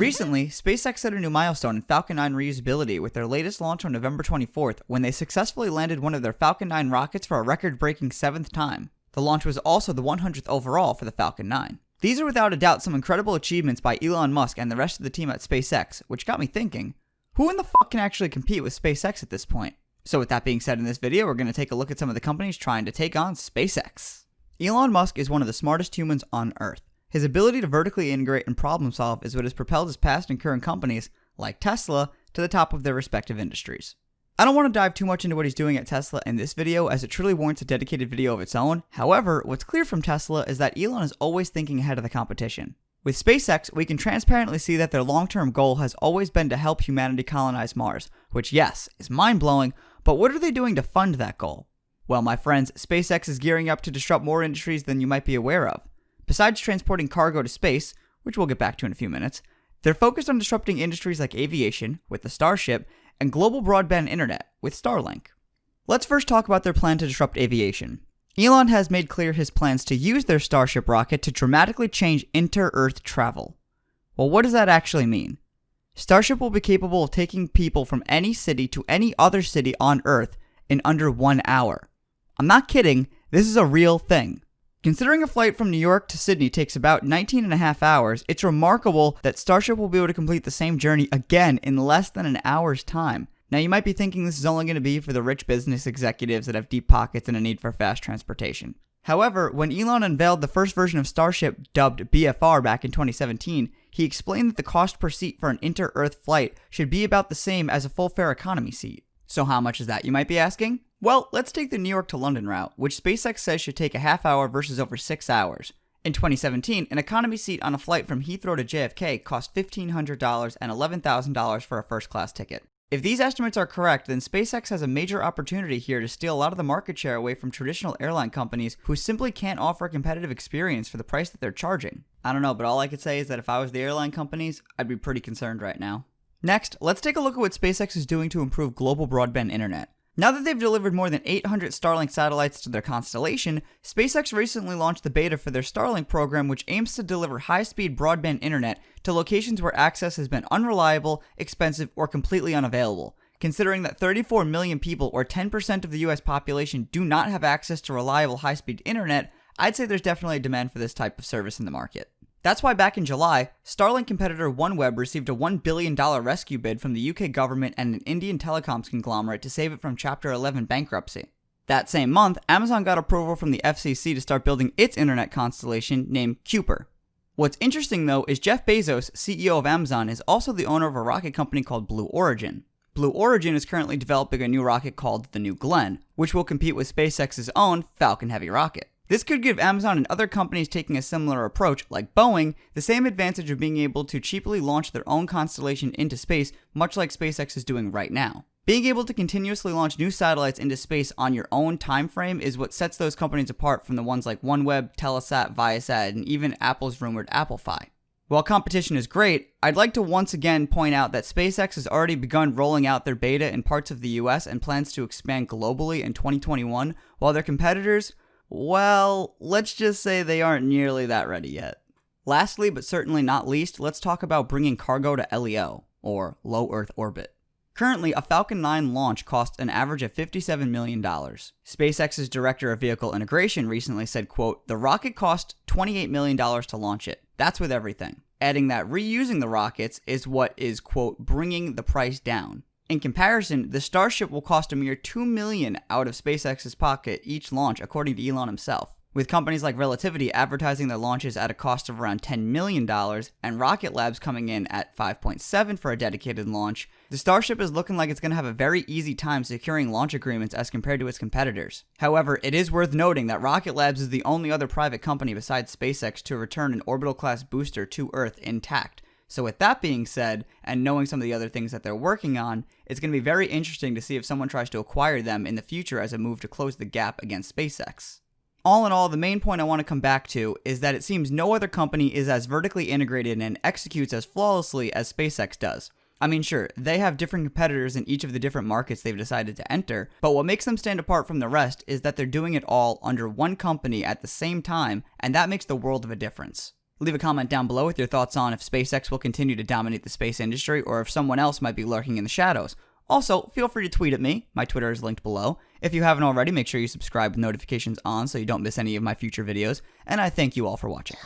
Recently, SpaceX set a new milestone in Falcon 9 reusability with their latest launch on November 24th when they successfully landed one of their Falcon 9 rockets for a record-breaking 7th time. The launch was also the 100th overall for the Falcon 9. These are without a doubt some incredible achievements by Elon Musk and the rest of the team at SpaceX, which got me thinking, who in the fuck can actually compete with SpaceX at this point? So with that being said, in this video, we're going to take a look at some of the companies trying to take on SpaceX. Elon Musk is one of the smartest humans on Earth. His ability to vertically integrate and problem solve is what has propelled his past and current companies, like Tesla, to the top of their respective industries. I don't want to dive too much into what he's doing at Tesla in this video, as it truly warrants a dedicated video of its own. However, what's clear from Tesla is that Elon is always thinking ahead of the competition. With SpaceX, we can transparently see that their long-term goal has always been to help humanity colonize Mars, which, yes, is mind-blowing, but what are they doing to fund that goal? Well, my friends, SpaceX is gearing up to disrupt more industries than you might be aware of. Besides transporting cargo to space, which we'll get back to in a few minutes, they're focused on disrupting industries like aviation, with the Starship, and global broadband internet, with Starlink. Let's first talk about their plan to disrupt aviation. Elon has made clear his plans to use their Starship rocket to dramatically change inter-Earth travel. Well, what does that actually mean? Starship will be capable of taking people from any city to any other city on Earth in under 1 hour. I'm not kidding, this is a real thing. Considering a flight from New York to Sydney takes about 19.5 hours, it's remarkable that Starship will be able to complete the same journey again in less than an hour's time. Now you might be thinking this is only going to be for the rich business executives that have deep pockets and a need for fast transportation. However, when Elon unveiled the first version of Starship, dubbed BFR back in 2017, he explained that the cost per seat for an inter-Earth flight should be about the same as a full fare economy seat. So how much is that, you might be asking? Well, let's take the New York to London route, which SpaceX says should take a half hour versus over 6 hours. In 2017, an economy seat on a flight from Heathrow to JFK cost $1,500 and $11,000 for a first-class ticket. If these estimates are correct, then SpaceX has a major opportunity here to steal a lot of the market share away from traditional airline companies who simply can't offer a competitive experience for the price that they're charging. I don't know, but all I could say is that if I was the airline companies, I'd be pretty concerned right now. Next, let's take a look at what SpaceX is doing to improve global broadband internet. Now that they've delivered more than 800 Starlink satellites to their constellation, SpaceX recently launched the beta for their Starlink program, which aims to deliver high-speed broadband internet to locations where access has been unreliable, expensive, or completely unavailable. Considering that 34 million people, or 10% of the US population, do not have access to reliable high-speed internet, I'd say there's definitely a demand for this type of service in the market. That's why back in July, Starlink competitor OneWeb received a $1 billion rescue bid from the UK government and an Indian telecoms conglomerate to save it from Chapter 11 bankruptcy. That same month, Amazon got approval from the FCC to start building its internet constellation named Kuiper. What's interesting though is Jeff Bezos, CEO of Amazon, is also the owner of a rocket company called Blue Origin. Blue Origin is currently developing a new rocket called the New Glenn, which will compete with SpaceX's own Falcon Heavy rocket. This could give Amazon and other companies taking a similar approach, like Boeing, the same advantage of being able to cheaply launch their own constellation into space, much like SpaceX is doing right now. Being able to continuously launch new satellites into space on your own time frame is what sets those companies apart from the ones like OneWeb, Telesat, Viasat, and even Apple's rumored AppleFi. While competition is great, I'd like to once again point out that SpaceX has already begun rolling out their beta in parts of the US and plans to expand globally in 2021, while their competitors, well, let's just say they aren't nearly that ready yet. Lastly, but certainly not least, let's talk about bringing cargo to LEO, or Low Earth Orbit. Currently, a Falcon 9 launch costs an average of $57 million. SpaceX's director of vehicle integration recently said, quote, "The rocket cost $28 million to launch it. That's with everything." Adding that reusing the rockets is what is, quote, bringing the price down. In comparison, the Starship will cost a mere $2 million out of SpaceX's pocket each launch, according to Elon himself. With companies like Relativity advertising their launches at a cost of around $10 million, and Rocket Lab's coming in at $5.7 for a dedicated launch, the Starship is looking like it's going to have a very easy time securing launch agreements as compared to its competitors. However, it is worth noting that Rocket Labs is the only other private company besides SpaceX to return an orbital-class booster to Earth intact. So with that being said, and knowing some of the other things that they're working on, it's going to be very interesting to see if someone tries to acquire them in the future as a move to close the gap against SpaceX. All in all, the main point I want to come back to is that it seems no other company is as vertically integrated and executes as flawlessly as SpaceX does. I mean, sure, they have different competitors in each of the different markets they've decided to enter, but what makes them stand apart from the rest is that they're doing it all under one company at the same time, and that makes the world of a difference. Leave a comment down below with your thoughts on if SpaceX will continue to dominate the space industry or if someone else might be lurking in the shadows. Also, feel free to tweet at me. My Twitter is linked below. If you haven't already, make sure you subscribe with notifications on so you don't miss any of my future videos. And I thank you all for watching.